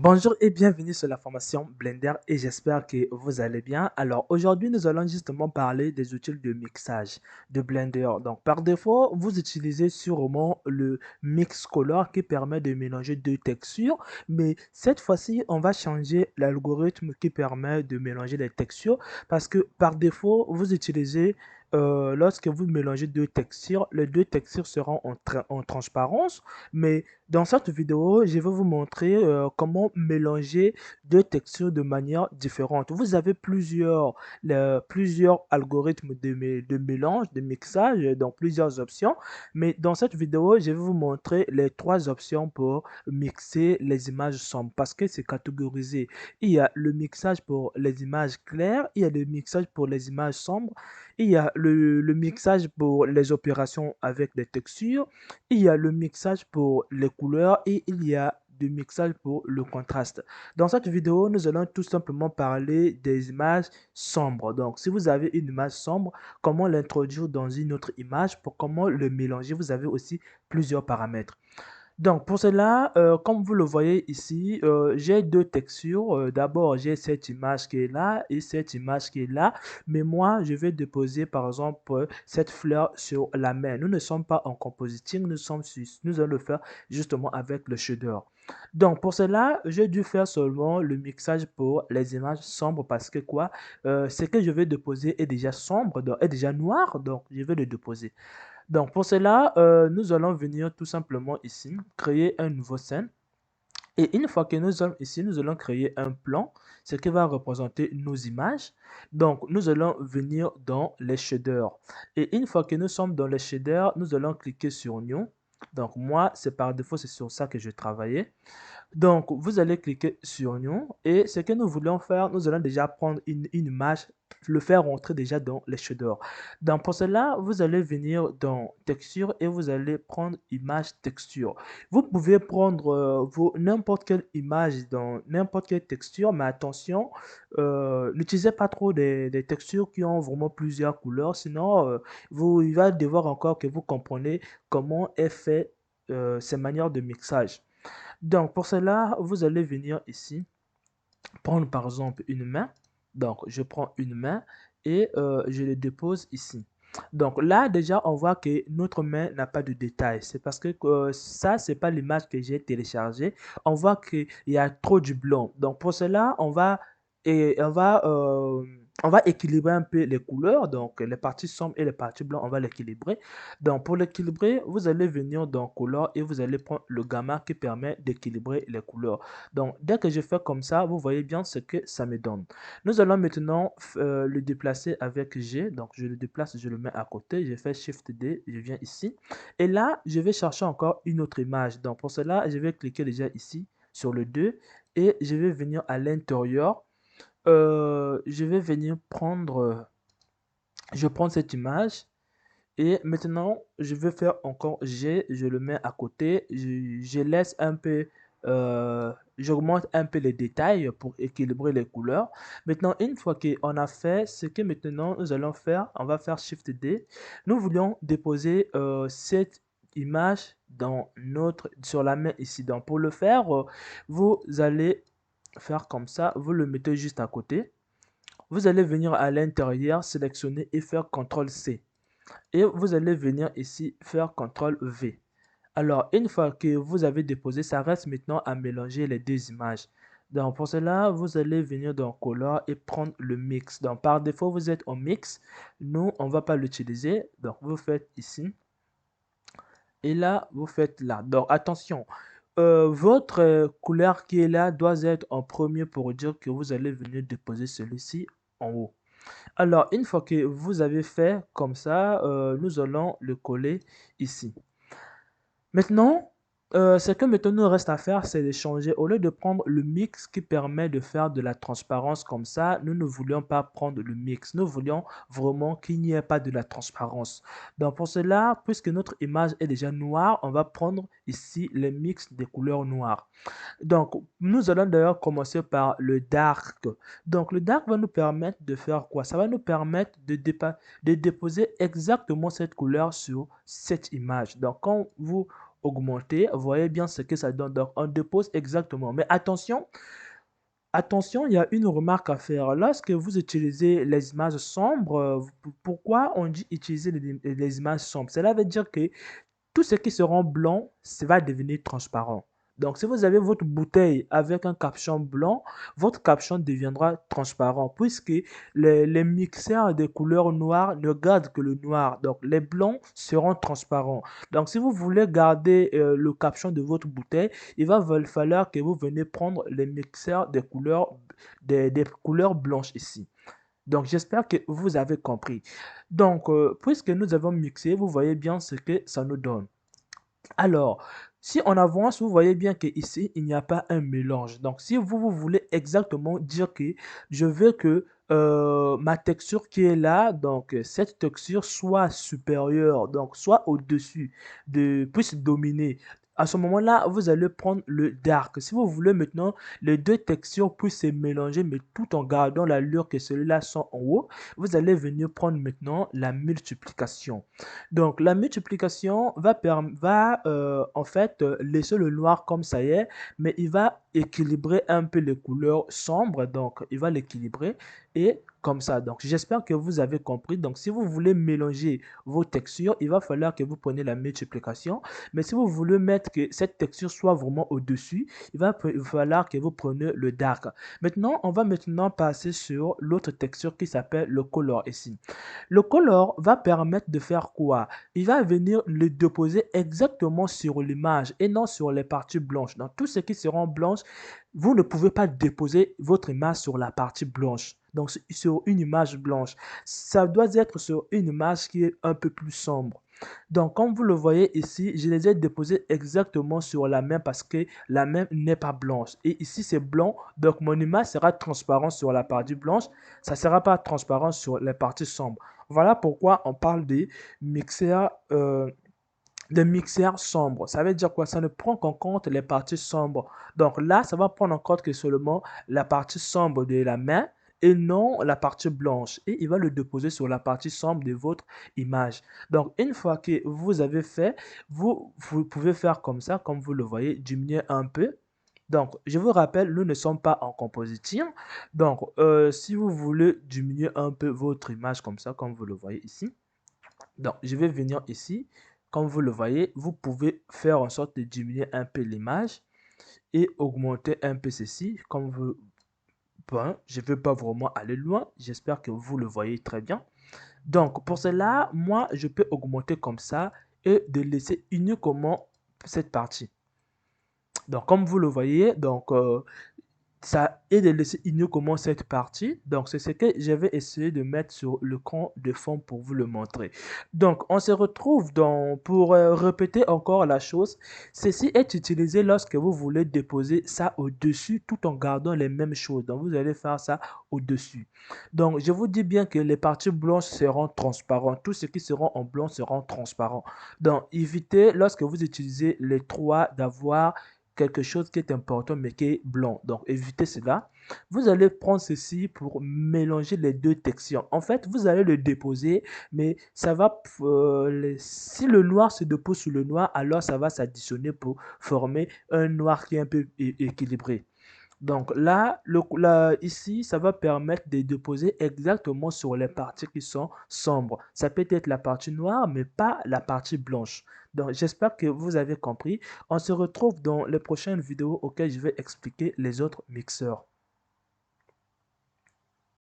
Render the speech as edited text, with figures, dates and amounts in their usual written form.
Bonjour et bienvenue sur la formation Blender et j'espère que vous allez bien. Alors aujourd'hui nous allons justement parler des outils de mixage de Blender. Donc par défaut vous utilisez sûrement le Mix Color qui permet de mélanger deux textures, mais cette fois-ci on va changer l'algorithme qui permet de mélanger les textures parce que par défaut vous utilisez lorsque vous mélangez deux textures, les deux textures seront en transparence, mais dans cette vidéo, je vais vous montrer comment mélanger deux textures de manière différente. Vous avez plusieurs algorithmes de mélange, de mixage, donc plusieurs options. Mais dans cette vidéo, je vais vous montrer les trois options pour mixer les images sombres parce que c'est catégorisé. Il y a le mixage pour les images claires, il y a le mixage pour les images sombres, il y a le mixage pour les opérations avec des textures, il y a le mixage pour les couleurs et il y a du mixage pour le contraste. Dans cette vidéo, nous allons tout simplement parler des images sombres. Donc, si vous avez une image sombre, comment l'introduire dans une autre image, pour comment le mélanger, vous avez aussi plusieurs paramètres. Donc, pour cela, comme vous le voyez ici, j'ai deux textures. D'abord, j'ai cette image qui est là et cette image qui est là. Mais moi, je vais déposer, par exemple, cette fleur sur la main. Nous ne sommes pas en compositing, nous allons le faire justement avec le shader. Donc, pour cela, j'ai dû faire seulement le mixage pour les images sombres parce que quoi, ce que je vais déposer est déjà sombre, donc, est déjà noir, donc je vais le déposer. Donc pour cela, nous allons venir tout simplement ici, créer un nouveau scène. Et une fois que nous sommes ici, nous allons créer un plan, ce qui va représenter nos images. Donc nous allons venir dans les shaders. Et une fois que nous sommes dans les shaders, nous allons cliquer sur New. Donc moi, c'est par défaut, c'est sur ça que je travaillais. Donc, vous allez cliquer sur New et ce que nous voulons faire, nous allons déjà prendre une image, le faire rentrer déjà dans les shaders. Donc, pour cela, vous allez venir dans texture et vous allez prendre image texture. Vous pouvez prendre n'importe quelle image dans n'importe quelle texture, mais attention, n'utilisez pas trop des textures qui ont vraiment plusieurs couleurs, sinon il va devoir encore que vous compreniez comment est fait ces manières de mixage. Donc, pour cela, vous allez venir ici, prendre par exemple une main. Donc, je prends une main et je le dépose ici. Donc là, déjà, on voit que notre main n'a pas de détails. C'est parce que ça, c'est pas l'image que j'ai téléchargée. On voit qu'il y a trop du blanc. Donc pour cela, et on va équilibrer un peu les couleurs. Donc les parties sombres et les parties blanches, on va l'équilibrer. Donc pour l'équilibrer, vous allez venir dans couleur et vous allez prendre le gamma qui permet d'équilibrer les couleurs. Donc dès que je fais comme ça, vous voyez bien ce que ça me donne. Nous allons maintenant le déplacer avec G. Donc, je le déplace, je le mets à côté. Je fais Shift D, je viens ici. Et là, je vais chercher encore une autre image. Donc, pour cela, je vais cliquer déjà ici sur le 2 et je vais venir à l'intérieur. Je vais venir prendre, je prends cette image. Et maintenant, je vais faire encore G, je le mets à côté, je laisse un peu, j'augmente un peu les détails pour équilibrer les couleurs. Maintenant, une fois qu'on a fait ce que maintenant nous allons faire, on va faire Shift D. Nous voulons déposer cette image sur la main ici. Donc, pour le faire, vous allez faire comme ça, vous le mettez juste à côté. Vous allez venir à l'intérieur, sélectionner et faire CTRL C et vous allez venir ici faire CTRL V. Alors, une fois que vous avez déposé, ça reste maintenant à mélanger les deux images. Donc, pour cela, vous allez venir dans Color et prendre le mix. Donc, par défaut, vous êtes en mix. Nous, on ne va pas l'utiliser. Donc, vous faites ici. Et là, vous faites là. Donc, attention. Votre couleur qui est là doit être en premier pour dire que vous allez venir déposer celui-ci en haut. Alors, une fois que vous avez fait comme ça, nous allons le coller ici. Maintenant, ce que maintenant nous reste à faire, c'est de changer. Au lieu de prendre le mix qui permet de faire de la transparence comme ça, nous ne voulions pas prendre le mix. Nous voulions vraiment qu'il n'y ait pas de la transparence. Donc pour cela, puisque notre image est déjà noire, on va prendre ici le mix des couleurs noires. Donc, nous allons d'ailleurs commencer par le dark. Donc, le dark va nous permettre de faire quoi? Ça va nous permettre de déposer exactement cette couleur sur cette image. Donc, quand vous augmenter. Vous voyez bien ce que ça donne. Donc, on dépose exactement. Mais attention, attention, il y a une remarque à faire. Lorsque vous utilisez les images sombres, pourquoi on dit utiliser les images sombres? Cela veut dire que tout ce qui sera blanc, ça va devenir transparent. Donc, si vous avez votre bouteille avec un capuchon blanc, votre capuchon deviendra transparent puisque les mixeurs de couleurs noires ne gardent que le noir. Donc, les blancs seront transparents. Donc, si vous voulez garder le capuchon de votre bouteille, il va falloir que vous venez prendre les mixeurs des couleurs blanches ici. Donc, j'espère que vous avez compris. Donc, puisque nous avons mixé, vous voyez bien ce que ça nous donne. Alors, si on avance, vous voyez bien qu'ici, il n'y a pas un mélange. Donc, si vous voulez exactement dire que je veux que ma texture qui est là, donc cette texture soit supérieure, donc soit au-dessus, puisse dominer. À ce moment-là, vous allez prendre le dark. Si vous voulez maintenant, les deux textures puissent se mélanger, mais tout en gardant l'allure que celui-là sont en haut, vous allez venir prendre maintenant la multiplication. Donc, la multiplication va en fait laisser le noir comme ça y est, mais il va équilibrer un peu les couleurs sombres. Donc, il va l'équilibrer et comme ça. Donc, j'espère que vous avez compris. Donc, si vous voulez mélanger vos textures, il va falloir que vous preniez la multiplication. Mais si vous voulez mettre que cette texture soit vraiment au-dessus, il va falloir que vous preniez le dark. Maintenant, on va maintenant passer sur l'autre texture qui s'appelle le color ici. Le color va permettre de faire quoi? Il va venir le déposer exactement sur l'image et non sur les parties blanches. Dans tout ce qui seront blanches, vous ne pouvez pas déposer votre image sur la partie blanche. Donc, sur une image blanche. Ça doit être sur une image qui est un peu plus sombre. Donc, comme vous le voyez ici, je les ai déposés exactement sur la main parce que la main n'est pas blanche. Et ici, c'est blanc. Donc, mon image sera transparente sur la partie blanche. Ça ne sera pas transparent sur les parties sombres. Voilà pourquoi on parle des mixeurs sombres. Ça veut dire quoi? Ça ne prend qu'en compte les parties sombres. Donc là, ça va prendre en compte que seulement la partie sombre de la main et non la partie blanche. Et il va le déposer sur la partie sombre de votre image. Donc une fois que vous avez fait, vous pouvez faire comme ça, comme vous le voyez, diminuer un peu. Donc, je vous rappelle, nous ne sommes pas en composition. Donc, si vous voulez diminuer un peu votre image comme ça, comme vous le voyez ici, donc je vais venir ici. Comme vous le voyez, vous pouvez faire en sorte de diminuer un peu l'image et augmenter un peu ceci. Comme vous, bon, je ne veux pas vraiment aller loin. J'espère que vous le voyez très bien. Donc, pour cela, moi, je peux augmenter comme ça et de laisser uniquement cette partie. Donc, comme vous le voyez, donc, ça et de laisser uniquement cette partie. Donc, c'est ce que je vais essayer de mettre sur l'écran de fond pour vous le montrer. Donc, on se retrouve pour répéter encore la chose. Ceci est utilisé lorsque vous voulez déposer ça au-dessus tout en gardant les mêmes choses. Donc, vous allez faire ça au-dessus. Donc, je vous dis bien que les parties blanches seront transparentes. Tout ce qui seront en blanc seront transparents. Donc, évitez lorsque vous utilisez les trois d'avoir quelque chose qui est important mais qui est blanc. Donc, évitez cela. Vous allez prendre ceci pour mélanger les deux textures. En fait, vous allez le déposer, mais ça va, si le noir se dépose sur le noir, alors ça va s'additionner pour former un noir qui est un peu équilibré. Donc là, ici, ça va permettre de déposer exactement sur les parties qui sont sombres. Ça peut être la partie noire, mais pas la partie blanche. Donc, j'espère que vous avez compris. On se retrouve dans les prochaines vidéos auxquelles je vais expliquer les autres mixeurs.